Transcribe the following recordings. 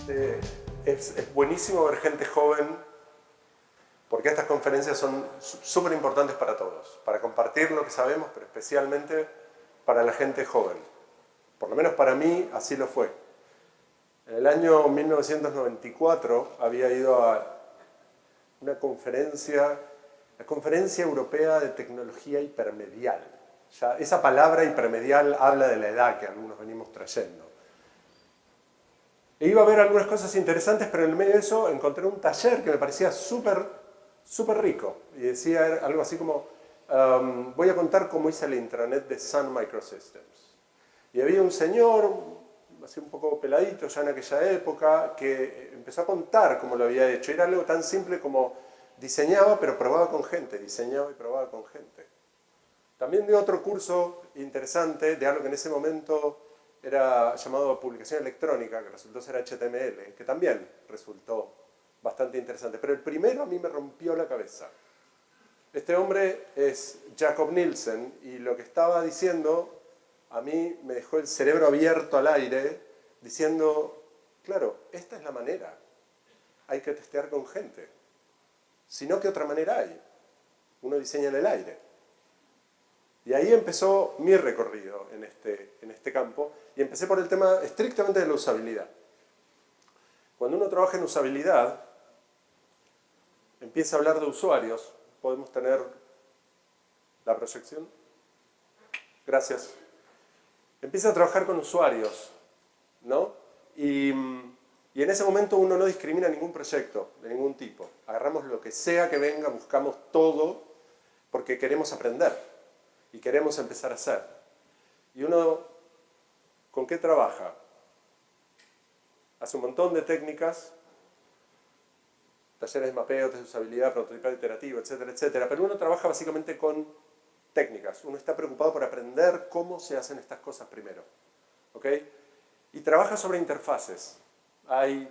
Es buenísimo ver gente joven, porque estas conferencias son súper importantes para todos, para compartir lo que sabemos, pero especialmente para la gente joven. Por lo menos para mí así lo fue. En el año 1994 había ido a una conferencia, la Conferencia Europea de Tecnología Hipermedial. Ya esa palabra hipermedial habla de la edad que algunos venimos trayendo. E iba a ver algunas cosas interesantes, pero en el medio de eso encontré un taller que me parecía súper rico. Y decía algo así como, voy a contar cómo hice la intranet de Sun Microsystems. Y había un señor, así un poco peladito ya en aquella época, que empezó a contar cómo lo había hecho. Era algo tan simple como diseñaba, pero probaba con gente, diseñaba y probaba con gente. También dio otro curso interesante de algo que en ese momento era llamado publicación electrónica, que resultó ser HTML, que también resultó bastante interesante. Pero el primero a mí me rompió la cabeza. Este hombre es Jakob Nielsen y lo que estaba diciendo a mí me dejó el cerebro abierto al aire diciendo, claro, esta es la manera. Hay que testear con gente. Si no, ¿qué otra manera hay? Uno diseña en el aire. Y ahí empezó mi recorrido en este campo y empecé por el tema estrictamente de la usabilidad. Cuando uno trabaja en usabilidad, empieza a hablar de usuarios. Podemos tener la proyección. Gracias. Empieza a trabajar con usuarios, ¿no? Y en ese momento uno no discrimina ningún proyecto de ningún tipo. Agarramos lo que sea que venga, buscamos todo porque queremos aprender. Y queremos empezar a hacer. ¿Y uno con qué trabaja? Hace un montón de técnicas, talleres de mapeo, test de usabilidad, prototipado iterativo, etcétera, etcétera. Pero uno trabaja básicamente con técnicas. Uno está preocupado por aprender cómo se hacen estas cosas primero. ¿Ok? Y trabaja sobre interfaces. Hay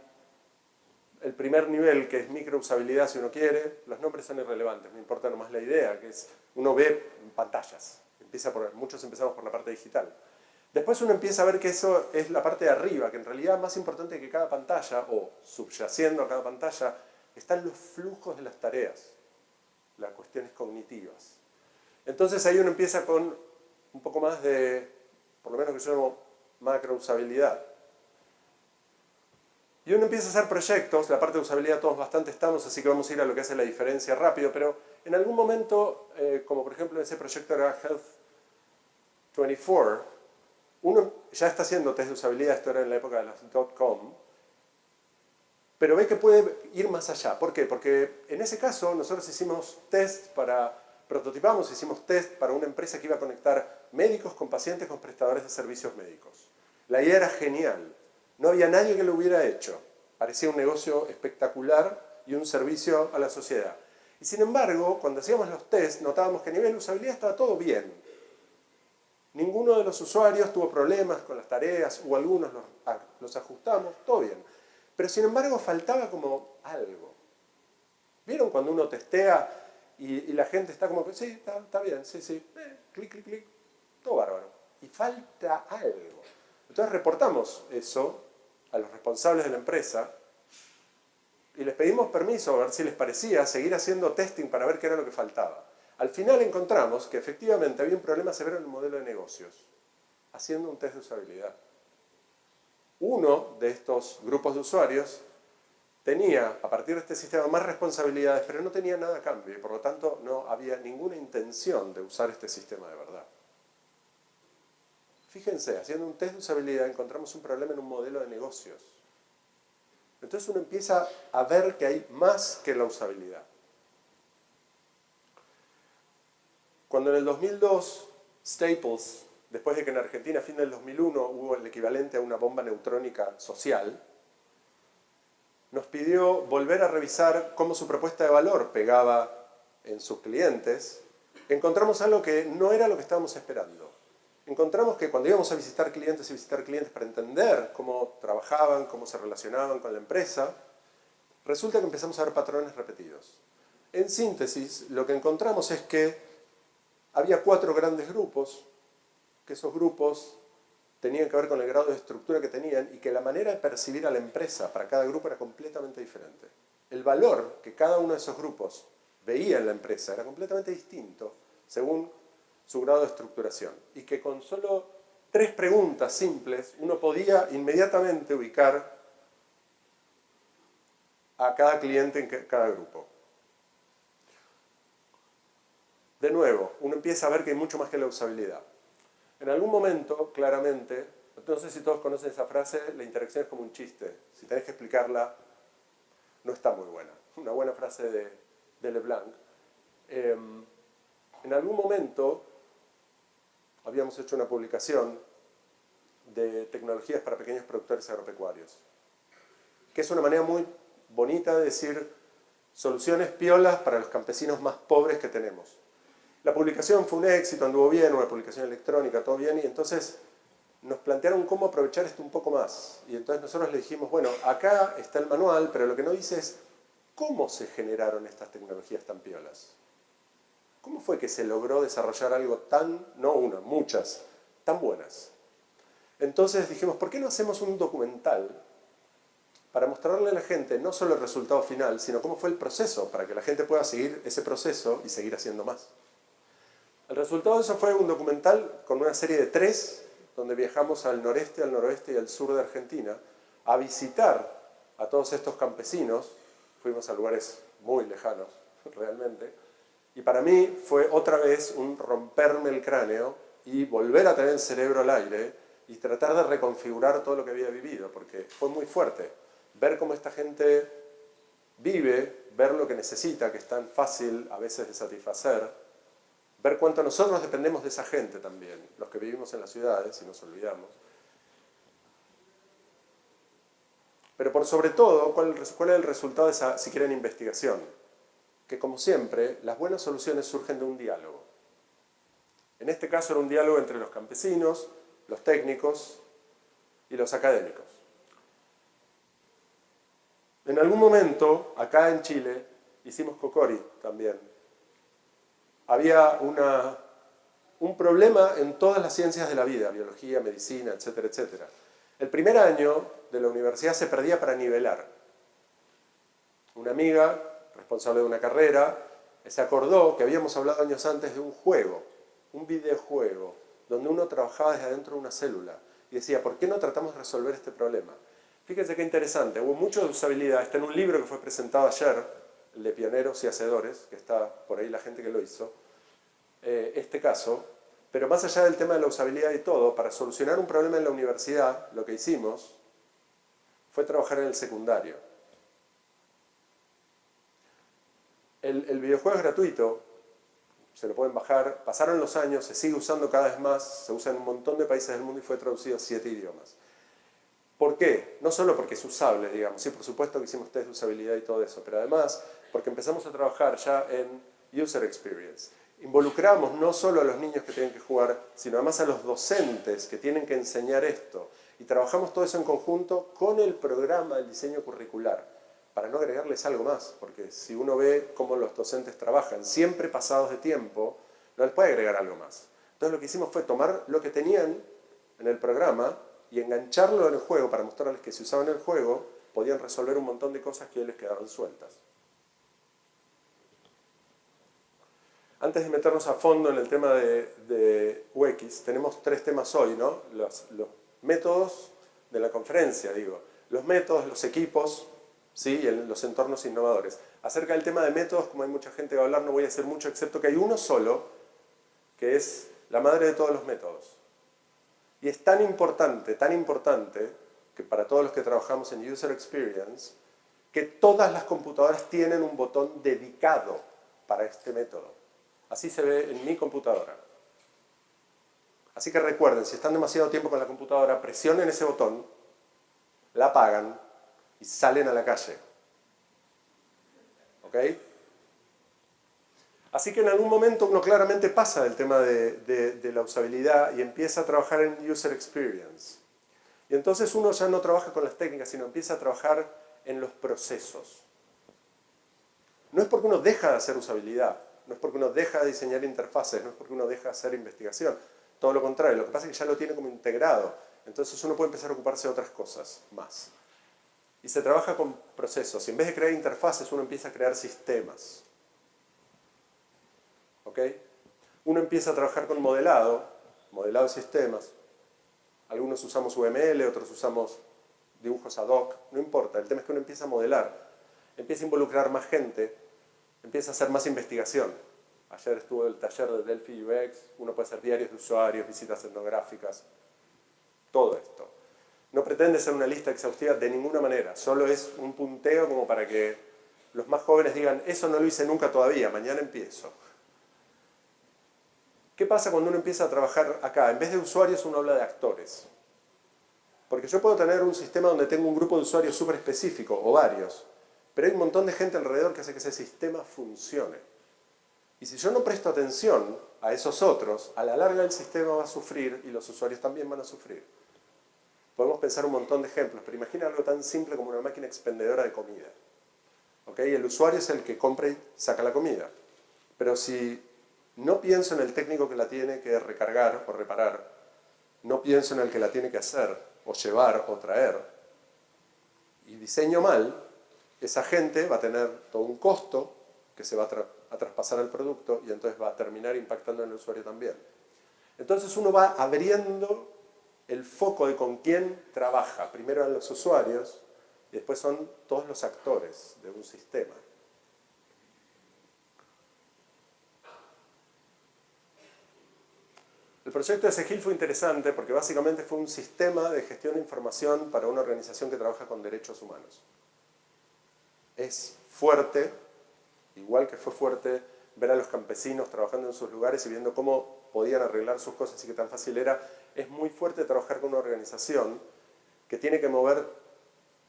el primer nivel, que es microusabilidad si uno quiere. Los nombres son irrelevantes, me importa nomás la idea, que es uno ve pantallas. Muchos empezamos por la parte digital. Después uno empieza a ver que eso es la parte de arriba, que en realidad más importante que cada pantalla, o subyaciendo a cada pantalla, están los flujos de las tareas, las cuestiones cognitivas. Entonces ahí uno empieza con un poco más de, por lo menos que yo llamo macrousabilidad. Y uno empieza a hacer proyectos, la parte de usabilidad todos bastante estamos, así que vamos a ir a lo que hace la diferencia rápido, pero en algún momento, como por ejemplo ese proyecto era Health 24, uno ya está haciendo test de usabilidad, esto era en la época de las .com, pero ve que puede ir más allá. ¿Por qué? Porque en ese caso nosotros hicimos prototipamos, hicimos test para una empresa que iba a conectar médicos con pacientes con prestadores de servicios médicos. La idea era genial. No había nadie que lo hubiera hecho. Parecía un negocio espectacular y un servicio a la sociedad. Y sin embargo, cuando hacíamos los tests, notábamos que a nivel de usabilidad estaba todo bien. Ninguno de los usuarios tuvo problemas con las tareas, o algunos los ajustamos, todo bien. Pero sin embargo faltaba como algo. ¿Vieron cuando uno testea y la gente está como, sí, está bien, sí, clic, clic, clic, todo bárbaro? Y falta algo. Entonces reportamos eso a los responsables de la empresa y les pedimos permiso a ver si les parecía seguir haciendo testing para ver qué era lo que faltaba. Al final encontramos que efectivamente había un problema severo en el modelo de negocios, haciendo un test de usabilidad. Uno de estos grupos de usuarios tenía, a partir de este sistema, más responsabilidades, pero no tenía nada a cambio y por lo tanto no había ninguna intención de usar este sistema de verdad. Fíjense, haciendo un test de usabilidad encontramos un problema en un modelo de negocios. Entonces uno empieza a ver que hay más que la usabilidad. Cuando en el 2002 Staples, después de que en Argentina a fin del 2001 hubo el equivalente a una bomba neutrónica social, nos pidió volver a revisar cómo su propuesta de valor pegaba en sus clientes, encontramos algo que no era lo que estábamos esperando. Encontramos que cuando íbamos a visitar clientes para entender cómo trabajaban, cómo se relacionaban con la empresa, resulta que empezamos a ver patrones repetidos. En síntesis, lo que encontramos es que había 4 grandes grupos, que esos grupos tenían que ver con el grado de estructura que tenían y que la manera de percibir a la empresa para cada grupo era completamente diferente. El valor que cada uno de esos grupos veía en la empresa era completamente distinto según su grado de estructuración. Y que con solo 3 preguntas simples uno podía inmediatamente ubicar a cada cliente en cada grupo. De nuevo, uno empieza a ver que hay mucho más que la usabilidad. En algún momento, claramente, no sé si todos conocen esa frase, la interacción es como un chiste. Si tenés que explicarla, no está muy buena. Una buena frase de Leblanc. En algún momento habíamos hecho una publicación de tecnologías para pequeños productores agropecuarios, que es una manera muy bonita de decir soluciones piolas para los campesinos más pobres que tenemos. La publicación fue un éxito, anduvo bien, una publicación electrónica, todo bien, y entonces nos plantearon cómo aprovechar esto un poco más. Y entonces nosotros le dijimos, bueno, acá está el manual, pero lo que no dice es cómo se generaron estas tecnologías tan piolas. ¿Cómo fue que se logró desarrollar algo tan, no una, muchas, tan buenas? Entonces dijimos, ¿por qué no hacemos un documental para mostrarle a la gente no solo el resultado final, sino cómo fue el proceso, para que la gente pueda seguir ese proceso y seguir haciendo más? El resultado de eso fue un documental con una serie de 3, donde viajamos al noreste, al noroeste y al sur de Argentina, a visitar a todos estos campesinos. Fuimos a lugares muy lejanos, realmente. Y para mí fue otra vez un romperme el cráneo y volver a tener el cerebro al aire y tratar de reconfigurar todo lo que había vivido, porque fue muy fuerte. Ver cómo esta gente vive, ver lo que necesita, que es tan fácil a veces de satisfacer, ver cuánto nosotros dependemos de esa gente también, los que vivimos en las ciudades, y nos olvidamos. Pero por sobre todo, ¿cuál es el resultado de esa, si quieren, investigación? Que como siempre, las buenas soluciones surgen de un diálogo. En este caso era un diálogo entre los campesinos, los técnicos y los académicos. En algún momento, acá en Chile, hicimos Cocori también. Había un problema en todas las ciencias de la vida, biología, medicina, etcétera, etcétera. El primer año de la universidad se perdía para nivelar. Una amiga, responsable de una carrera, se acordó que habíamos hablado años antes de un juego, un videojuego, donde uno trabajaba desde adentro de una célula. Y decía, ¿por qué no tratamos de resolver este problema? Fíjense qué interesante, hubo mucho de usabilidad. Está en un libro que fue presentado ayer, el de Pioneros y Hacedores, que está por ahí la gente que lo hizo, este caso. Pero más allá del tema de la usabilidad y todo, para solucionar un problema en la universidad, lo que hicimos fue trabajar en el secundario. El videojuego es gratuito, se lo pueden bajar, pasaron los años, se sigue usando cada vez más, se usa en un montón de países del mundo y fue traducido a 7 idiomas. ¿Por qué? No solo porque es usable, digamos, sí, por supuesto que hicimos test de usabilidad y todo eso, pero además porque empezamos a trabajar ya en User Experience. Involucramos no solo a los niños que tienen que jugar, sino además a los docentes que tienen que enseñar esto. Y trabajamos todo eso en conjunto con el programa del diseño curricular, para no agregarles algo más, porque si uno ve cómo los docentes trabajan, siempre pasados de tiempo, no les puede agregar algo más. Entonces lo que hicimos fue tomar lo que tenían en el programa y engancharlo en el juego para mostrarles que si usaban el juego podían resolver un montón de cosas que hoy les quedaban sueltas. Antes de meternos a fondo en el tema de UX, tenemos 3 temas hoy, ¿no? Los métodos de la conferencia, digo. Los métodos, los equipos, ¿sí? Y los entornos innovadores. Acerca del tema de métodos, como hay mucha gente que va a hablar, no voy a decir mucho, excepto que hay uno solo, que es la madre de todos los métodos. Y es tan importante, que para todos los que trabajamos en User Experience, que todas las computadoras tienen un botón dedicado para este método. Así se ve en mi computadora. Así que recuerden, si están demasiado tiempo con la computadora, presionen ese botón, la apagan y salen a la calle. ¿Ok? Así que en algún momento uno claramente pasa del tema de la usabilidad y empieza a trabajar en User Experience. Y entonces uno ya no trabaja con las técnicas, sino empieza a trabajar en los procesos. No es porque uno deja de hacer usabilidad, no es porque uno deja de diseñar interfaces, no es porque uno deja de hacer investigación. Todo lo contrario, lo que pasa es que ya lo tiene como integrado. Entonces uno puede empezar a ocuparse de otras cosas más. Y se trabaja con procesos. Y en vez de crear interfaces, uno empieza a crear sistemas. ¿Ok? Uno empieza a trabajar con modelado de sistemas. Algunos usamos UML, otros usamos dibujos ad hoc. No importa, el tema es que uno empieza a modelar. Empieza a involucrar más gente. Empieza a hacer más investigación. Ayer estuvo el taller de Delphi UX. Uno puede hacer diarios de usuarios, visitas etnográficas. Todo esto. No pretende ser una lista exhaustiva de ninguna manera, solo es un punteo como para que los más jóvenes digan, eso no lo hice nunca todavía, mañana empiezo. ¿Qué pasa cuando uno empieza a trabajar acá? En vez de usuarios uno habla de actores. Porque yo puedo tener un sistema donde tengo un grupo de usuarios súper específico, o varios, pero hay un montón de gente alrededor que hace que ese sistema funcione. Y si yo no presto atención a esos otros, a la larga el sistema va a sufrir y los usuarios también van a sufrir. Podemos pensar un montón de ejemplos, pero imagina algo tan simple como una máquina expendedora de comida. ¿Ok? El usuario es el que compra y saca la comida. Pero si no pienso en el técnico que la tiene que recargar o reparar, no pienso en el que la tiene que hacer, o llevar, o traer, y diseño mal, esa gente va a tener todo un costo que se va a traspasar al producto y entonces va a terminar impactando en el usuario también. Entonces uno va abriendo el foco de con quién trabaja. Primero en los usuarios y después son todos los actores de un sistema. El proyecto de Segil fue interesante porque básicamente fue un sistema de gestión de información para una organización que trabaja con derechos humanos. Es fuerte, igual que fue fuerte ver a los campesinos trabajando en sus lugares y viendo cómo podían arreglar sus cosas y qué tan fácil era. Es muy fuerte trabajar con una organización que tiene que mover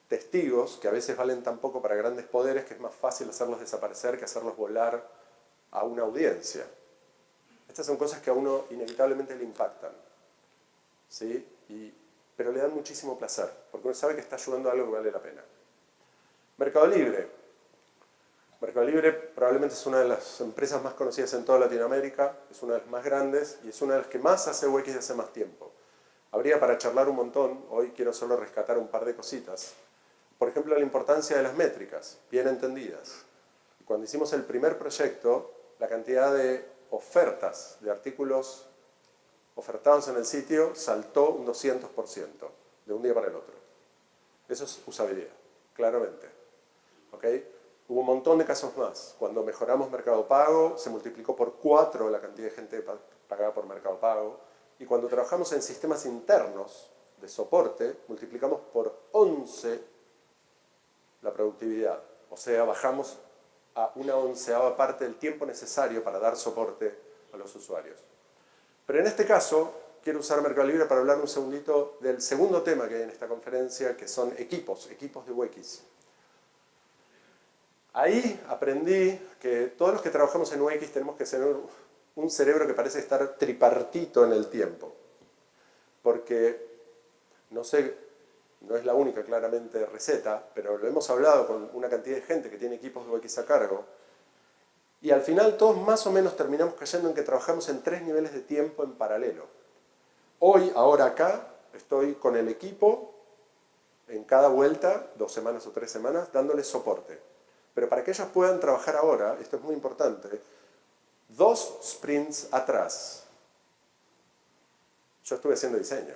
testigos, que a veces valen tan poco para grandes poderes, que es más fácil hacerlos desaparecer que hacerlos volar a una audiencia. Estas son cosas que a uno inevitablemente le impactan, ¿sí? Pero le dan muchísimo placer, porque uno sabe que está ayudando a algo que vale la pena. Mercado Libre. Mercado Libre probablemente es una de las empresas más conocidas en toda Latinoamérica, es una de las más grandes y es una de las que más hace UX desde hace más tiempo. Habría para charlar un montón, hoy quiero solo rescatar un par de cositas. Por ejemplo, la importancia de las métricas, bien entendidas. Cuando hicimos el primer proyecto, la cantidad de ofertas de artículos ofertados en el sitio saltó un 200% de un día para el otro. Eso es usabilidad, claramente. ¿Ok? Hubo un montón de casos más. Cuando mejoramos Mercado Pago, se multiplicó por 4 la cantidad de gente pagada por Mercado Pago. Y cuando trabajamos en sistemas internos de soporte, multiplicamos por 11 la productividad. O sea, bajamos a una 11ª parte del tiempo necesario para dar soporte a los usuarios. Pero en este caso, quiero usar Mercado Libre para hablar un segundito del segundo tema que hay en esta conferencia, que son equipos de UX. Ahí aprendí que todos los que trabajamos en UX tenemos que tener un cerebro que parece estar tripartito en el tiempo. Porque, no sé, no es la única claramente receta, pero lo hemos hablado con una cantidad de gente que tiene equipos de UX a cargo. Y al final todos más o menos terminamos cayendo en que trabajamos en 3 niveles de tiempo en paralelo. Hoy, ahora acá, estoy con el equipo en cada vuelta, 2 semanas o 3 semanas, dándoles soporte. Pero para que ellos puedan trabajar ahora, esto es muy importante, 2 sprints atrás, yo estuve haciendo diseño.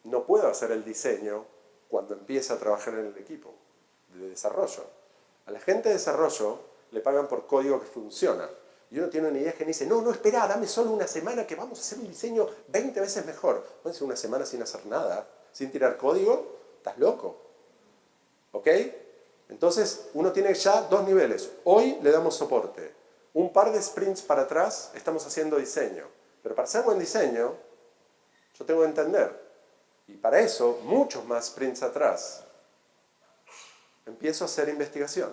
No puedo hacer el diseño cuando empiece a trabajar en el equipo de desarrollo. A la gente de desarrollo le pagan por código que funciona. Y uno tiene una idea que dice, no, espera, dame solo una semana que vamos a hacer un diseño 20 veces mejor. ¿Puedes hacer una semana sin hacer nada? ¿Sin tirar código? ¿Estás loco? ¿Ok? Entonces, uno tiene ya 2 niveles. Hoy le damos soporte. Un par de sprints para atrás estamos haciendo diseño. Pero para hacer buen diseño, yo tengo que entender. Y para eso, muchos más sprints atrás, empiezo a hacer investigación.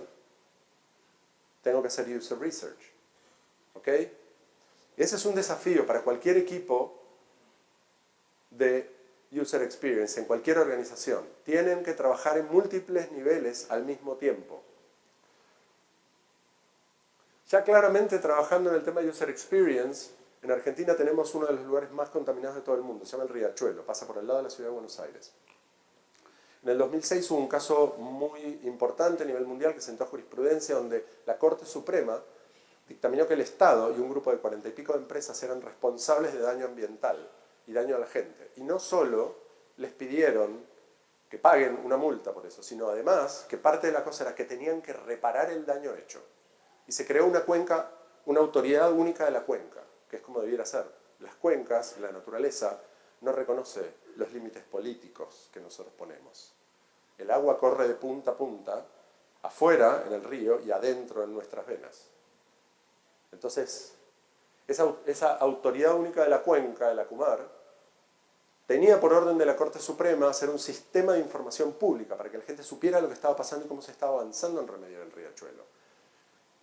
Tengo que hacer user research. ¿Ok? Ese es un desafío para cualquier equipo de user experience, en cualquier organización. Tienen que trabajar en múltiples niveles al mismo tiempo. Ya claramente trabajando en el tema de user experience, En Argentina tenemos uno de los lugares más contaminados de todo el mundo, se llama el Riachuelo, pasa por el lado de la ciudad de Buenos Aires. En el 2006 hubo un caso muy importante a nivel mundial que sentó jurisprudencia donde la Corte Suprema dictaminó que el Estado y un grupo de 40 y pico de empresas eran responsables de daño ambiental y daño a la gente. Y no solo les pidieron que paguen una multa por eso, sino además que parte de la cosa era que tenían que reparar el daño hecho. Y se creó una cuenca, una autoridad única de la cuenca, que es como debiera ser. Las cuencas, la naturaleza, no reconoce los límites políticos que nosotros ponemos. El agua corre de punta a punta, afuera en el río y adentro en nuestras venas. Entonces, esa autoridad única de la cuenca, de la Kumar, tenía por orden de la Corte Suprema hacer un sistema de información pública para que la gente supiera lo que estaba pasando y cómo se estaba avanzando en remediar el riachuelo.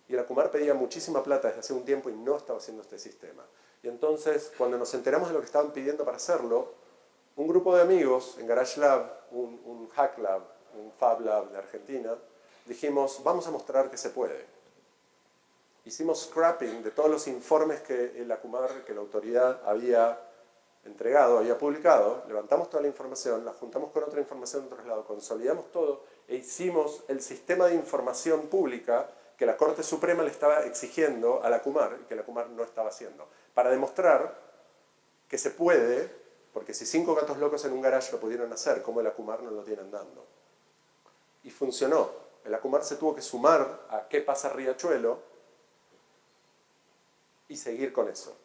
Y la Kumar pedía muchísima plata desde hace un tiempo y no estaba haciendo este sistema. Y entonces, cuando nos enteramos de lo que estaban pidiendo para hacerlo, un grupo de amigos en Garage Lab, un Hack Lab, un Fab Lab de Argentina, dijimos, vamos a mostrar que se puede. Hicimos scrapping de todos los informes que la Kumar, que la autoridad había entregado, había publicado, levantamos toda la información, la juntamos con otra información de otro lado, consolidamos todo e hicimos el sistema de información pública que la Corte Suprema le estaba exigiendo a la Kumar y que la Kumar no estaba haciendo, para demostrar que se puede, porque si 5 gatos locos en un garage lo pudieron hacer, ¿cómo la Kumar no lo tienen dando? Y funcionó. La Kumar se tuvo que sumar a qué pasa Riachuelo y seguir con eso.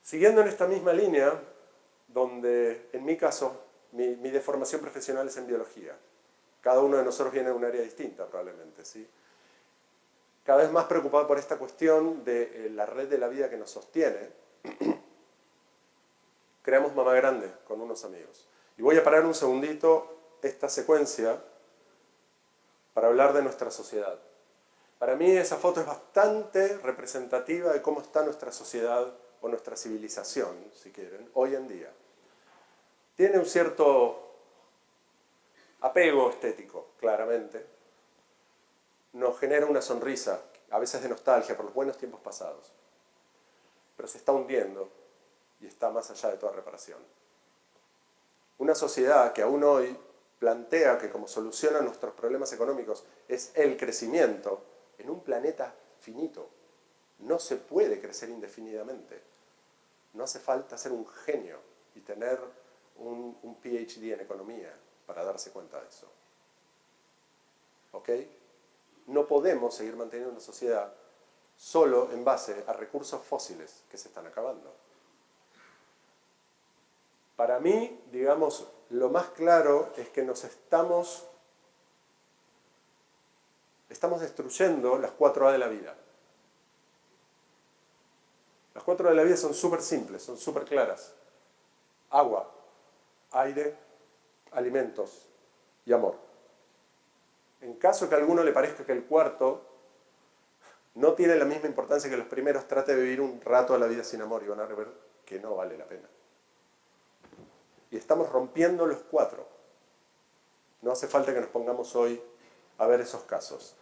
Siguiendo en esta misma línea, donde en mi caso, mi deformación profesional es en biología. Cada uno de nosotros viene de un área distinta probablemente, ¿sí? Cada vez más preocupado por esta cuestión de la red de la vida que nos sostiene, creamos Mamá Grande con unos amigos. Y voy a parar un segundito esta secuencia para hablar de nuestra sociedad. Para mí esa foto es bastante representativa de cómo está nuestra sociedad o nuestra civilización, si quieren, hoy en día. Tiene un cierto apego estético, claramente. Nos genera una sonrisa, a veces de nostalgia por los buenos tiempos pasados. Pero se está hundiendo y está más allá de toda reparación. Una sociedad que aún hoy plantea que como solución a nuestros problemas económicos es el crecimiento en un planeta finito. No se puede crecer indefinidamente. No hace falta ser un genio y tener un PhD en economía para darse cuenta de eso. ¿Ok? No podemos seguir manteniendo una sociedad solo en base a recursos fósiles que se están acabando. Para mí, digamos, lo más claro es que nos estamos destruyendo las 4A de la vida. Las 4A de la vida son súper simples, son súper claras. Agua, aire, alimentos y amor. En caso que a alguno le parezca que el cuarto no tiene la misma importancia que los primeros, trate de vivir un rato a la vida sin amor y van a ver que no vale la pena. Y estamos rompiendo los 4. No hace falta que nos pongamos hoy a ver esos casos.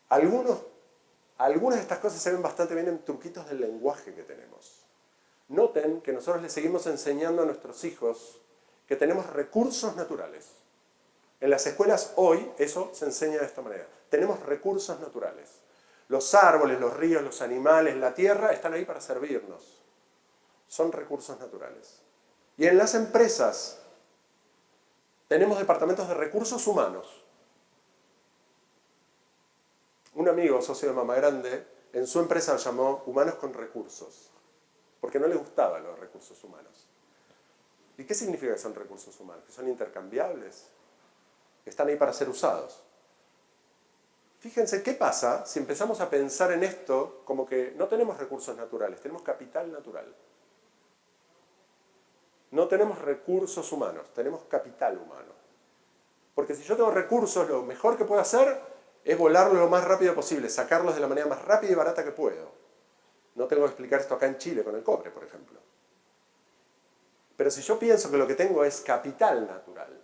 Algunas de estas cosas se ven bastante bien en truquitos del lenguaje que tenemos. Noten que nosotros le seguimos enseñando a nuestros hijos que tenemos recursos naturales. En las escuelas hoy eso se enseña de esta manera. Tenemos recursos naturales. Los árboles, los ríos, los animales, la tierra están ahí para servirnos. Son recursos naturales. Y en las empresas tenemos departamentos de recursos humanos. Un amigo, socio de Mamá Grande, en su empresa lo llamó Humanos con Recursos, porque no le gustaban los recursos humanos. ¿Y qué significa que son recursos humanos? Que son intercambiables, que están ahí para ser usados. Fíjense qué pasa si empezamos a pensar en esto como que no tenemos recursos naturales, tenemos capital natural. No tenemos recursos humanos, tenemos capital humano. Porque si yo tengo recursos, lo mejor que puedo hacer es volarlos lo más rápido posible, sacarlos de la manera más rápida y barata que puedo. No tengo que explicar esto acá en Chile con el cobre, por ejemplo. Pero si yo pienso que lo que tengo es capital natural,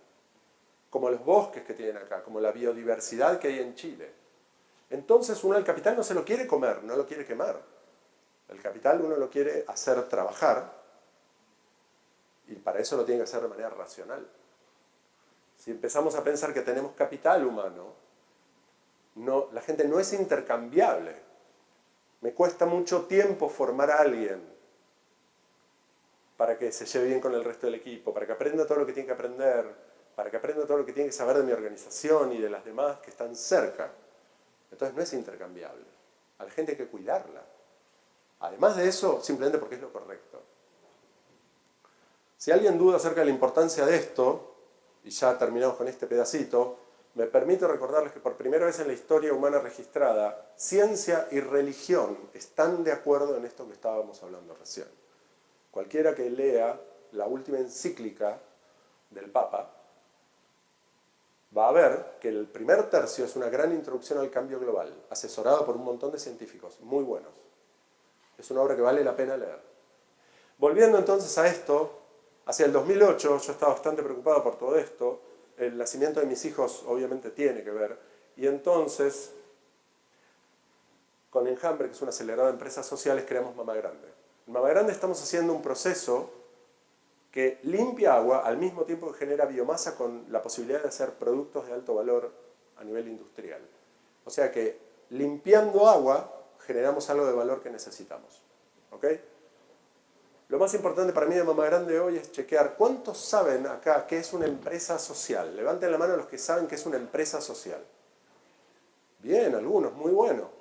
como los bosques que tienen acá, como la biodiversidad que hay en Chile, entonces uno el capital no se lo quiere comer, no lo quiere quemar. El capital uno lo quiere hacer trabajar y para eso lo tiene que hacer de manera racional. Si empezamos a pensar que tenemos capital humano, no, la gente no es intercambiable. Me cuesta mucho tiempo formar a alguien para que se lleve bien con el resto del equipo, para que aprenda todo lo que tiene que aprender, para que aprenda todo lo que tiene que saber de mi organización y de las demás que están cerca. Entonces no es intercambiable. A la gente hay que cuidarla. Además de eso, simplemente porque es lo correcto. Si alguien duda acerca de la importancia de esto, y ya terminamos con este pedacito, me permito recordarles que por primera vez en la historia humana registrada, ciencia y religión están de acuerdo en esto que estábamos hablando recién. Cualquiera que lea la última encíclica del Papa va a ver que el primer tercio es una gran introducción al cambio global, asesorado por un montón de científicos muy buenos. Es una obra que vale la pena leer. Volviendo entonces a esto, hacia el 2008 yo estaba bastante preocupado por todo esto. El nacimiento de mis hijos obviamente tiene que ver. Y entonces, con Enjambre, que es una aceleradora de empresas sociales, creamos Mama Grande. En Mama Grande estamos haciendo un proceso que limpia agua al mismo tiempo que genera biomasa con la posibilidad de hacer productos de alto valor a nivel industrial. O sea que limpiando agua generamos algo de valor que necesitamos. ¿Ok? Lo más importante para mí de Mama Grande hoy es chequear cuántos saben acá qué es una empresa social. Levanten la mano los que saben qué es una empresa social. Bien, algunos, muy bueno.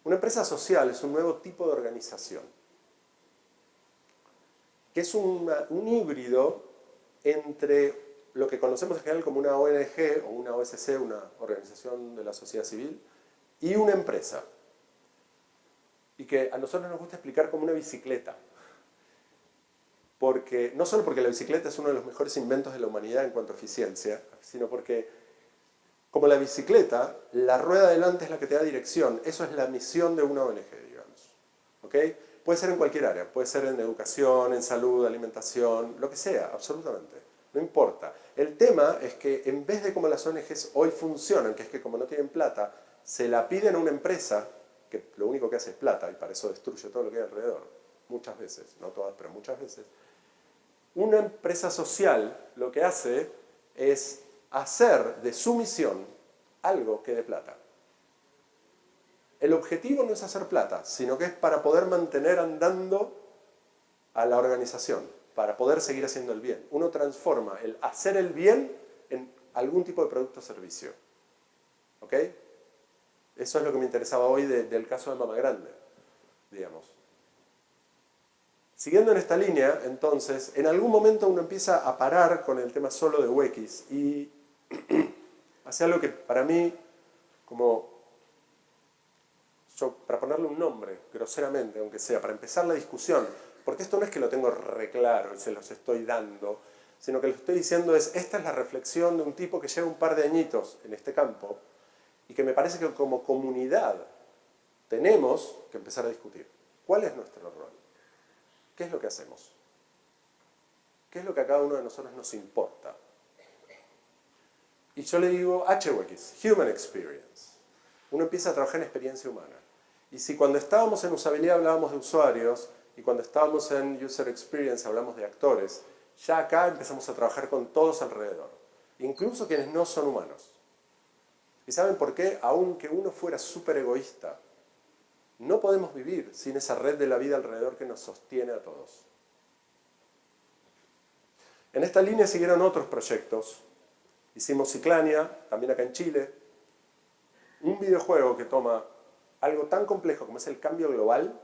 Una empresa social es un nuevo tipo de organización, que es un híbrido entre lo que conocemos en general como una ONG o una OSC, una organización de la sociedad civil, y una empresa. Y que a nosotros nos gusta explicar como una bicicleta. Porque, no solo porque la bicicleta es uno de los mejores inventos de la humanidad en cuanto a eficiencia, sino porque, como la bicicleta, la rueda delante es la que te da dirección. Eso es la misión de una ONG, digamos. ¿Ok? Puede ser en cualquier área, puede ser en educación, en salud, alimentación, lo que sea, absolutamente. No importa. El tema es que en vez de como las ONGs hoy funcionan, que es que como no tienen plata, se la piden a una empresa, que lo único que hace es plata, y para eso destruye todo lo que hay alrededor, muchas veces, no todas, pero muchas veces. Una empresa social lo que hace es hacer de su misión algo que dé plata. El objetivo no es hacer plata, sino que es para poder mantener andando a la organización, para poder seguir haciendo el bien. Uno transforma el hacer el bien en algún tipo de producto o servicio. ¿Ok? Eso es lo que me interesaba hoy del caso de Mama Grande, digamos. Siguiendo en esta línea, entonces, en algún momento uno empieza a parar con el tema solo de UX y hace algo que para mí, para ponerle un nombre, groseramente, aunque sea, para empezar la discusión, porque esto no es que lo tengo reclaro y se los estoy dando, sino que lo que estoy diciendo es, esta es la reflexión de un tipo que lleva un par de añitos en este campo y que me parece que como comunidad tenemos que empezar a discutir. ¿Cuál es nuestro rol? ¿Qué es lo que hacemos? ¿Qué es lo que a cada uno de nosotros nos importa? Y yo le digo HUX, Human Experience. Uno empieza a trabajar en experiencia humana. Y si cuando estábamos en usabilidad hablábamos de usuarios, y cuando estábamos en User Experience hablamos de actores, ya acá empezamos a trabajar con todos alrededor, incluso quienes no son humanos. ¿Y saben por qué? Aunque uno fuera súper egoísta, no podemos vivir sin esa red de la vida alrededor que nos sostiene a todos. En esta línea siguieron otros proyectos. Hicimos Ciclania, también acá en Chile, un videojuego que toma algo tan complejo como es el cambio global,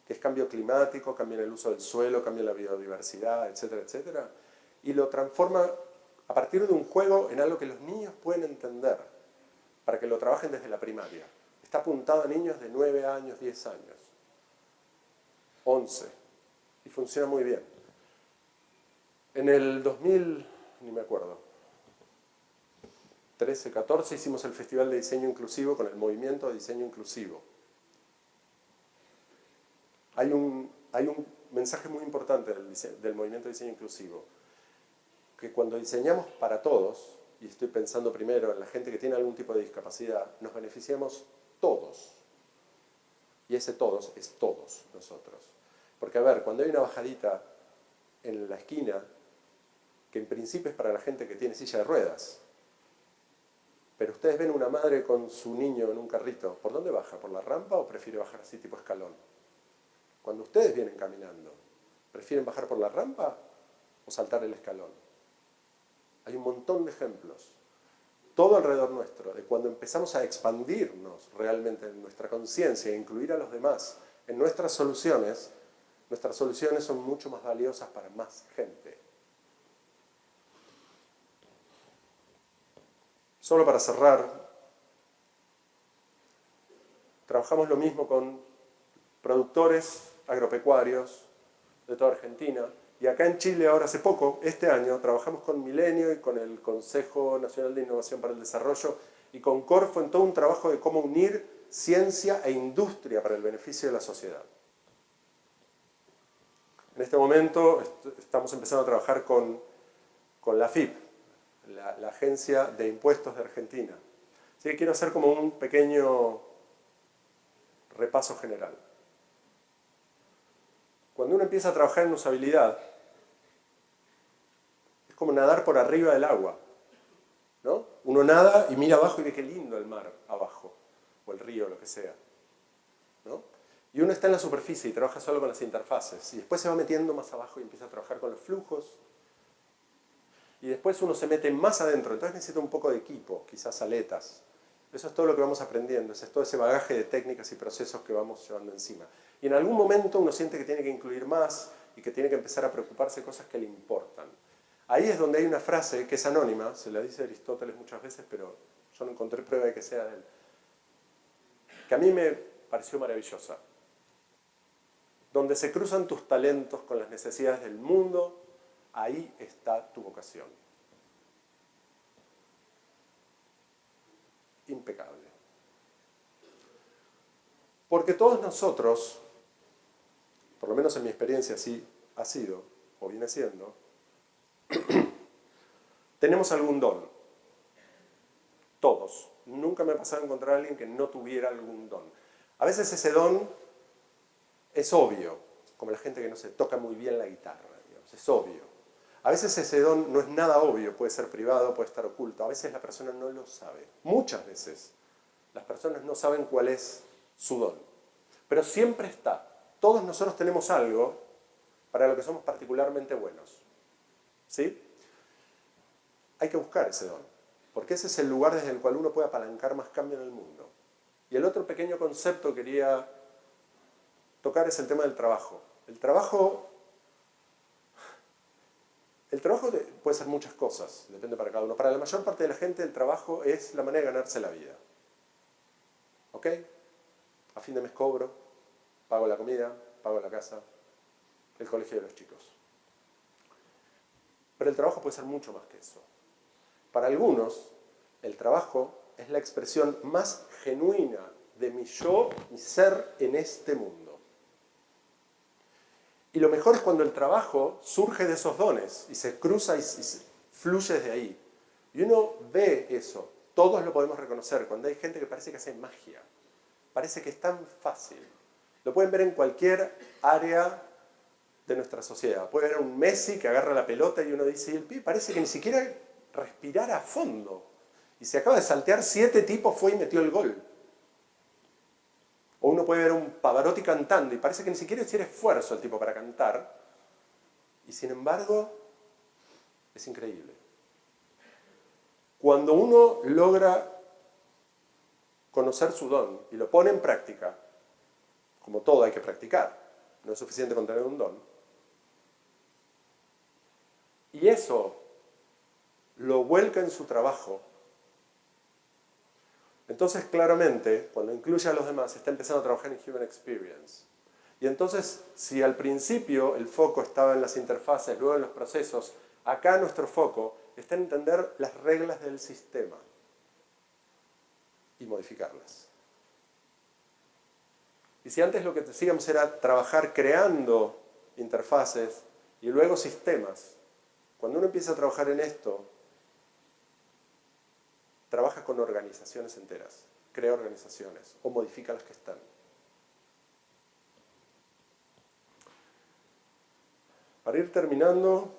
que es cambio climático, cambio en el uso del suelo, cambio en la biodiversidad, etcétera, etcétera, y lo transforma a partir de un juego en algo que los niños pueden entender, para que lo trabajen desde la primaria. Está apuntado a niños de 9 años, 10 años, 11, y funciona muy bien. En el 2000, ni me acuerdo, 13, 14, hicimos el Festival de Diseño Inclusivo con el Movimiento de Diseño Inclusivo. Hay un mensaje muy importante del Movimiento de Diseño Inclusivo, que cuando diseñamos para todos, y estoy pensando primero en la gente que tiene algún tipo de discapacidad, nos beneficiamos todos. Y ese todos es todos nosotros. Porque a ver, cuando hay una bajadita en la esquina, que en principio es para la gente que tiene silla de ruedas, pero ustedes ven una madre con su niño en un carrito, ¿por dónde baja? ¿Por la rampa o prefiere bajar así tipo escalón? Cuando ustedes vienen caminando, ¿prefieren bajar por la rampa o saltar el escalón? Hay un montón de ejemplos, todo alrededor nuestro, de cuando empezamos a expandirnos realmente en nuestra conciencia e incluir a los demás en nuestras soluciones son mucho más valiosas para más gente. Solo para cerrar, trabajamos lo mismo con productores agropecuarios de toda Argentina. Y acá en Chile, ahora hace poco, este año, trabajamos con Milenio y con el Consejo Nacional de Innovación para el Desarrollo y con Corfo en todo un trabajo de cómo unir ciencia e industria para el beneficio de la sociedad. En este momento estamos empezando a trabajar con la AFIP, la Agencia de Impuestos de Argentina. Así que quiero hacer como un pequeño repaso general. Cuando uno empieza a trabajar en usabilidad, es como nadar por arriba del agua, ¿no? Uno nada y mira abajo y ve qué lindo el mar abajo, o el río, lo que sea, ¿no? Y uno está en la superficie y trabaja solo con las interfaces, y después se va metiendo más abajo y empieza a trabajar con los flujos, y después uno se mete más adentro, entonces necesita un poco de equipo, quizás aletas. Eso es todo lo que vamos aprendiendo, ese es todo ese bagaje de técnicas y procesos que vamos llevando encima. Y en algún momento uno siente que tiene que incluir más y que tiene que empezar a preocuparse de cosas que le importan. Ahí es donde hay una frase que es anónima, se la dice Aristóteles muchas veces, pero yo no encontré prueba de que sea de él, que a mí me pareció maravillosa. Donde se cruzan tus talentos con las necesidades del mundo, ahí está tu vocación. Impecable. Porque todos nosotros, por lo menos en mi experiencia así ha sido, o viene siendo, tenemos algún don. Todos. Nunca me ha pasado encontrar a alguien que no tuviera algún don. A veces ese don es obvio, como la gente que no se toca muy bien la guitarra, digamos, es obvio. A veces ese don no es nada obvio, puede ser privado, puede estar oculto. A veces la persona no lo sabe. Muchas veces las personas no saben cuál es su don. Pero siempre está. Todos nosotros tenemos algo para lo que somos particularmente buenos. ¿Sí? Hay que buscar ese don, porque ese es el lugar desde el cual uno puede apalancar más cambio en el mundo. Y el otro pequeño concepto que quería tocar es el tema del trabajo. El trabajo puede ser muchas cosas, depende para cada uno. Para la mayor parte de la gente el trabajo es la manera de ganarse la vida. ¿Ok? A fin de mes cobro, pago la comida, pago la casa, el colegio de los chicos. Pero el trabajo puede ser mucho más que eso. Para algunos, el trabajo es la expresión más genuina de mi yo, mi ser en este mundo. Y lo mejor es cuando el trabajo surge de esos dones y se cruza y fluye desde ahí. Y uno ve eso, todos lo podemos reconocer, cuando hay gente que parece que hace magia. Parece que es tan fácil. Lo pueden ver en cualquier área de nuestra sociedad. Puede ver a un Messi que agarra la pelota y uno dice, y el pibe parece que ni siquiera respirara a fondo. Y se acaba de saltear 7 tipos, fue y metió el gol. O uno puede ver a un Pavarotti cantando y parece que ni siquiera hiciera esfuerzo el tipo para cantar. Y sin embargo, es increíble. Cuando uno logra conocer su don y lo pone en práctica, como todo hay que practicar, no es suficiente con tener un don, y eso lo vuelca en su trabajo, entonces claramente, cuando incluye a los demás, está empezando a trabajar en Human Experience. Y entonces, si al principio el foco estaba en las interfaces, luego en los procesos, acá nuestro foco está en entender las reglas del sistema y modificarlas. Y si antes lo que decíamos era trabajar creando interfaces y luego sistemas, cuando uno empieza a trabajar en esto, trabaja con organizaciones enteras, crea organizaciones o modifica las que están. Para ir terminando,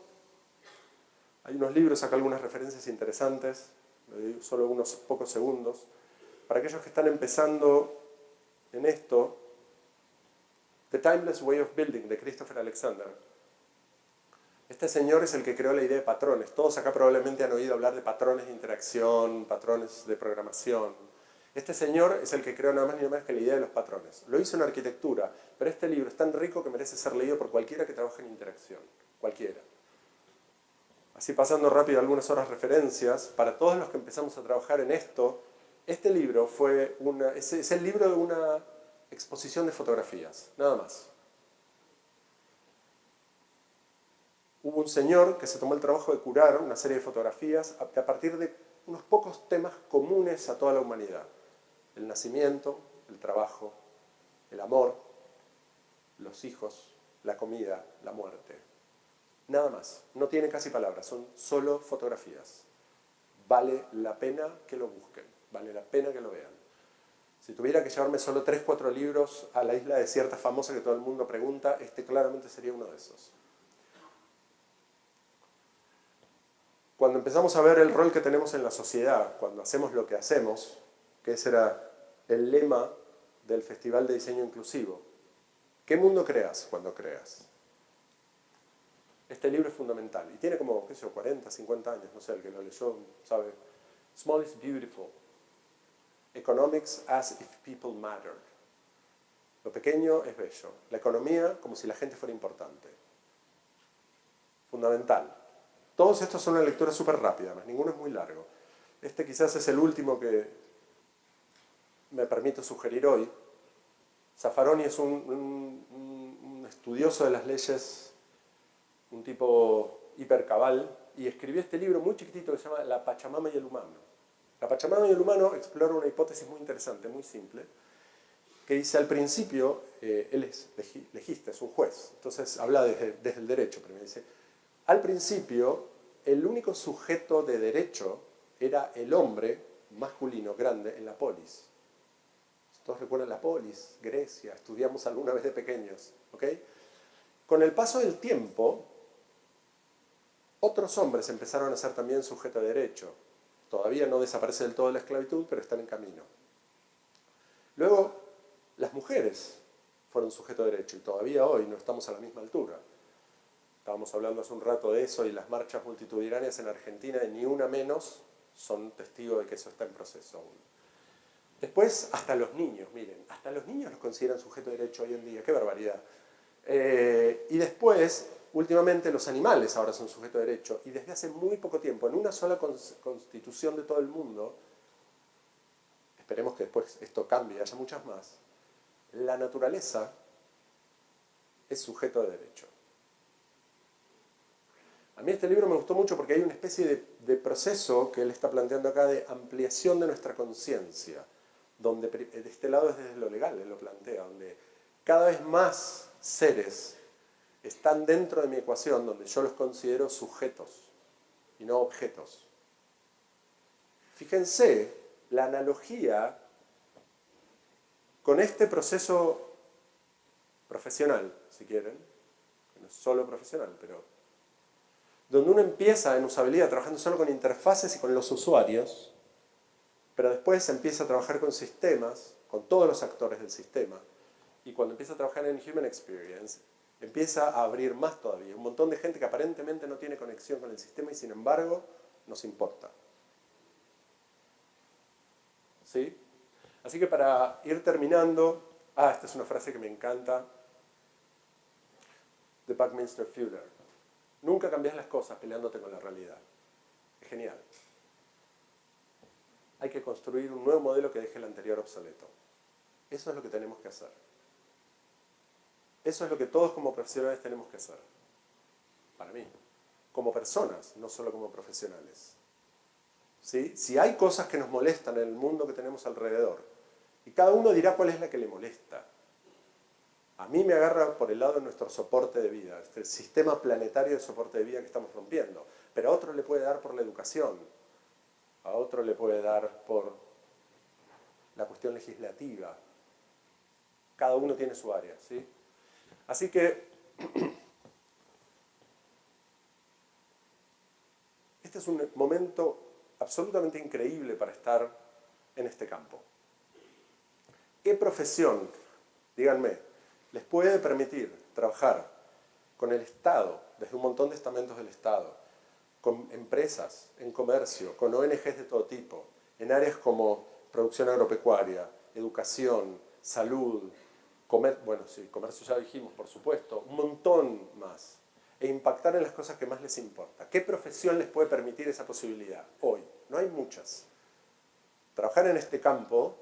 hay unos libros, acá algunas referencias interesantes, le doy solo unos pocos segundos. Para aquellos que están empezando en esto, The Timeless Way of Building, de Christopher Alexander. Este señor es el que creó la idea de patrones. Todos acá probablemente han oído hablar de patrones de interacción, patrones de programación. Este señor es el que creó nada más ni nada más que la idea de los patrones. Lo hizo en arquitectura, pero este libro es tan rico que merece ser leído por cualquiera que trabaje en interacción. Cualquiera. Así pasando rápido algunas otras referencias, para todos los que empezamos a trabajar en esto, este libro es el libro de una exposición de fotografías, nada más. Hubo un señor que se tomó el trabajo de curar una serie de fotografías a partir de unos pocos temas comunes a toda la humanidad. El nacimiento, el trabajo, el amor, los hijos, la comida, la muerte. Nada más. No tiene casi palabras, son solo fotografías. Vale la pena que lo busquen, vale la pena que lo vean. Si tuviera que llevarme solo 3 o 4 libros a la isla desierta famosa que todo el mundo pregunta, este claramente sería uno de esos. Cuando empezamos a ver el rol que tenemos en la sociedad, cuando hacemos lo que hacemos, que ese era el lema del Festival de Diseño Inclusivo, ¿qué mundo creas cuando creas? Este libro es fundamental y tiene como, qué sé yo, 40, 50 años, no sé, el que lo leyó sabe. Small is beautiful. Economics as if people mattered. Lo pequeño es bello. La economía como si la gente fuera importante. Fundamental. Todos estos son una lectura súper rápida, además, ninguno es muy largo. Este quizás es el último que me permito sugerir hoy. Zaffaroni es un estudioso de las leyes, un tipo hipercabal, y escribió este libro muy chiquitito que se llama La Pachamama y el humano. La Pachamama y el humano explora una hipótesis muy interesante, muy simple, que dice al principio, él es legista, es un juez, entonces habla desde el derecho, pero me dice, al principio el único sujeto de derecho era el hombre masculino grande en la polis. Todos recuerdan la polis, Grecia, estudiamos alguna vez de pequeños, ¿ok? Con el paso del tiempo, otros hombres empezaron a ser también sujeto de derecho. Todavía no desaparece del todo la esclavitud, pero están en camino. Luego, las mujeres fueron sujeto de derecho y todavía hoy no estamos a la misma altura. Estábamos hablando hace un rato de eso y las marchas multitudinarias en Argentina, de ni una menos, son testigos de que eso está en proceso aún. Después, hasta los niños, miren, hasta los niños los consideran sujeto de derecho hoy en día, qué barbaridad. Y después, últimamente, los animales ahora son sujeto de derecho, y desde hace muy poco tiempo, en una sola constitución de todo el mundo, esperemos que después esto cambie y haya muchas más, la naturaleza es sujeto de derecho. A mí este libro me gustó mucho porque hay una especie de proceso que él está planteando acá de ampliación de nuestra conciencia, donde de este lado es desde lo legal, él lo plantea, donde cada vez más seres están dentro de mi ecuación, donde yo los considero sujetos y no objetos. Fíjense la analogía con este proceso profesional, si quieren, que no es solo profesional, pero donde uno empieza en usabilidad trabajando solo con interfaces y con los usuarios, pero después empieza a trabajar con sistemas, con todos los actores del sistema, y cuando empieza a trabajar en Human Experience, empieza a abrir más todavía. Un montón de gente que aparentemente no tiene conexión con el sistema y sin embargo nos importa. ¿Sí? Así que para ir terminando, esta es una frase que me encanta, de Buckminster Fuller. Nunca cambias las cosas peleándote con la realidad. Es genial. Hay que construir un nuevo modelo que deje el anterior obsoleto. Eso es lo que tenemos que hacer. Eso es lo que todos como profesionales tenemos que hacer. Para mí. Como personas, no solo como profesionales. ¿Sí? Si hay cosas que nos molestan en el mundo que tenemos alrededor, y cada uno dirá cuál es la que le molesta. A mí me agarra por el lado de nuestro soporte de vida, el sistema planetario de soporte de vida que estamos rompiendo. Pero a otro le puede dar por la educación, a otro le puede dar por la cuestión legislativa. Cada uno tiene su área, ¿sí? Así que es un momento absolutamente increíble para estar en este campo. ¿Qué profesión, díganme, les puede permitir trabajar con el Estado, desde un montón de estamentos del Estado, con empresas, en comercio, con ONGs de todo tipo, en áreas como producción agropecuaria, educación, salud, comercio ya dijimos, por supuesto, un montón más, e impactar en las cosas que más les importa? ¿Qué profesión les puede permitir esa posibilidad hoy? No hay muchas. Trabajar en este campo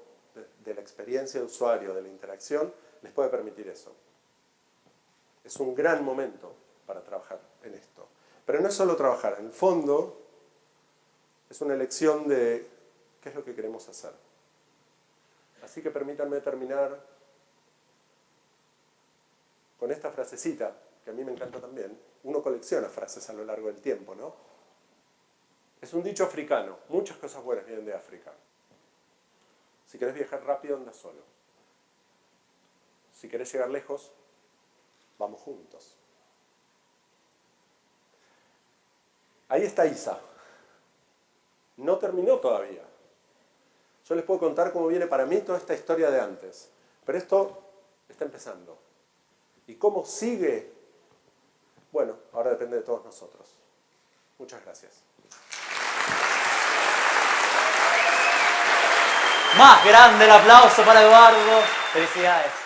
de la experiencia de usuario, de la interacción, les puede permitir eso. Es un gran momento para trabajar en esto. Pero no es solo trabajar, en el fondo es una elección de qué es lo que queremos hacer. Así que permítanme terminar con esta frasecita, que a mí me encanta también. Uno colecciona frases a lo largo del tiempo, ¿no? Es un dicho africano. Muchas cosas buenas vienen de África. Si querés viajar rápido, anda solo. Si querés llegar lejos, vamos juntos. Ahí está Isa. No terminó todavía. Yo les puedo contar cómo viene para mí toda esta historia de antes. Pero esto está empezando. ¿Y cómo sigue? Bueno, ahora depende de todos nosotros. Muchas gracias. Más grande el aplauso para Eduardo. Felicidades.